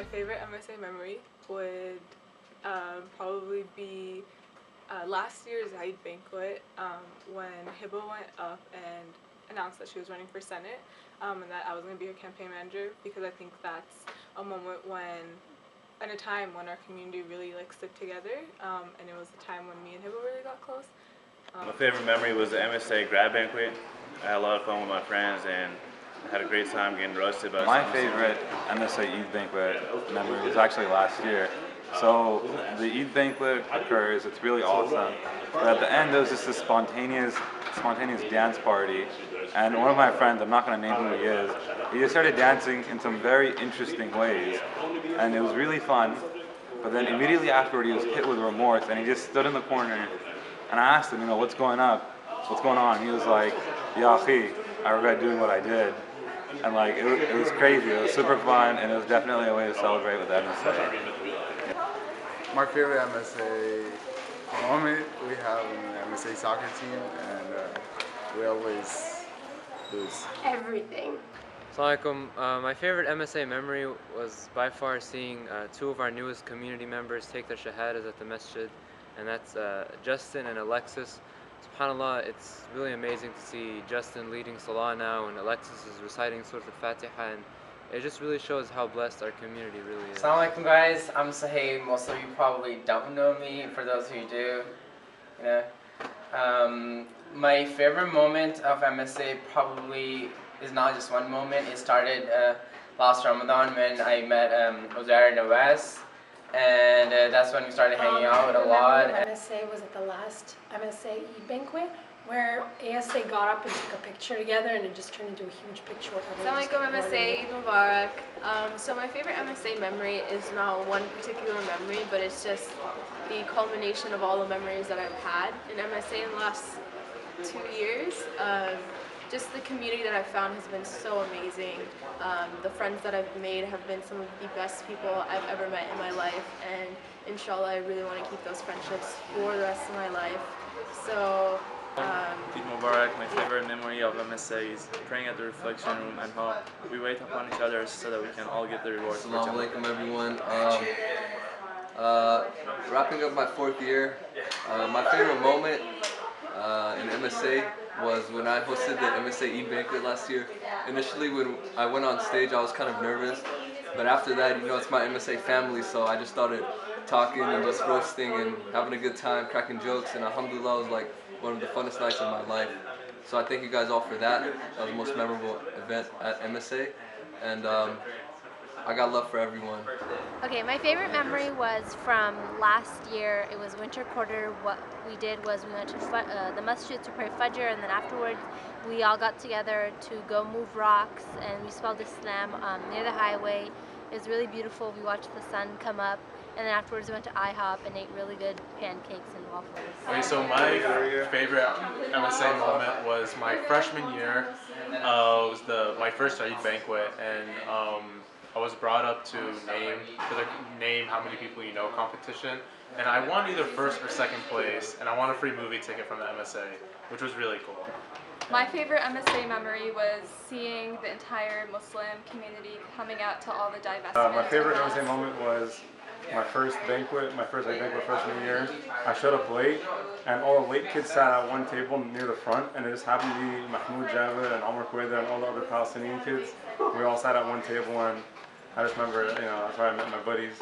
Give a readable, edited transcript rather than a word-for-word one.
My favorite MSA memory would probably be last year's Eid Banquet when Hibba went up and announced that she was running for Senate and that I was going to be her campaign manager, because I think that's a moment when, in a time when our community really stuck together, and it was the time when me and Hibba really got close. My favorite memory was the MSA grad banquet. I had a lot of fun with my friends and I had a great time getting roasted by My favorite MSA Eid banquet memory was actually last year. So the Eid banquet occurs, it's really awesome. But at the end there was just this spontaneous dance party. And one of my friends, I'm not going to name who he is, he just started dancing in some very interesting ways. And it was really fun. But then immediately afterward he was hit with remorse and he just stood in the corner. And I asked him, what's going on? And he was like, Ya akhi, I regret doing what I did. And it was crazy. It was super fun, and it was definitely a way to celebrate with MSA. My favorite MSA moment we have in the MSA soccer team, and we always lose. Everything. Assalamualaikum. My favorite MSA memory was by far seeing two of our newest community members take their shahadas at the masjid, and that's Justin and Alexis. SubhanAllah, it's really amazing to see Justin leading Salah now and Alexis is reciting Surah Al-Fatiha, and it just really shows how blessed our community really is. Assalamu alaikum guys, I'm Sahib. Most of you probably don't know me. For those who do, my favorite moment of MSA probably is not just one moment. It started last Ramadan when I met Uzair and Nawaz. And that's when we started hanging out a lot. MSA was at the last MSA Eid banquet where ASA got up and took a picture together, and it just turned into a huge picture. Assalamu alaikum MSA, Eid Mubarak. So my favorite MSA memory is not one particular memory, but it's just the culmination of all the memories that I've had in MSA in the last 2 years. Just the community that I've found has been so amazing. The friends that I've made have been some of the best people I've ever met in my life, and inshallah I really want to keep those friendships for the rest of my life. So Eid Mubarak, my favorite memory of MSA is praying at the reflection room and how we wait upon each other so that we can all get the rewards. Assalamu alaikum everyone. Wrapping up my 4th year, my favorite moment in MSA was when I hosted the MSA Eid banquet last year. Initially when I went on stage I was kind of nervous, but after that, it's my MSA family, so I just started talking and just roasting and having a good time, cracking jokes, and alhamdulillah it was like one of the funnest nights of my life. So I thank you guys all for that. That was the most memorable event at MSA, and I got love for everyone. Okay, my favorite memory was from last year. It was winter quarter. What we did was we went to the masjid to pray Fajr, and then afterwards we all got together to go move rocks, and we spelled Islam near the highway. It was really beautiful. We watched the sun come up, and then afterwards we went to IHOP and ate really good pancakes and waffles. Okay, so my favorite MSA moment was my freshman year. It was my first Eid banquet, and I was brought up to name how many people you know competition, and I won either first or second place, and I won a free movie ticket from the MSA, which was really cool. My favorite MSA memory was seeing the entire Muslim community coming out to all the divestment. My favorite MSA moment was my first Eid banquet freshman year. I showed up late, and all the late kids sat at one table near the front, and it just happened to be Mahmoud Javed and Omar Quaida and all the other Palestinian kids. We all sat at one table, and I just remember, that's where I met my buddies.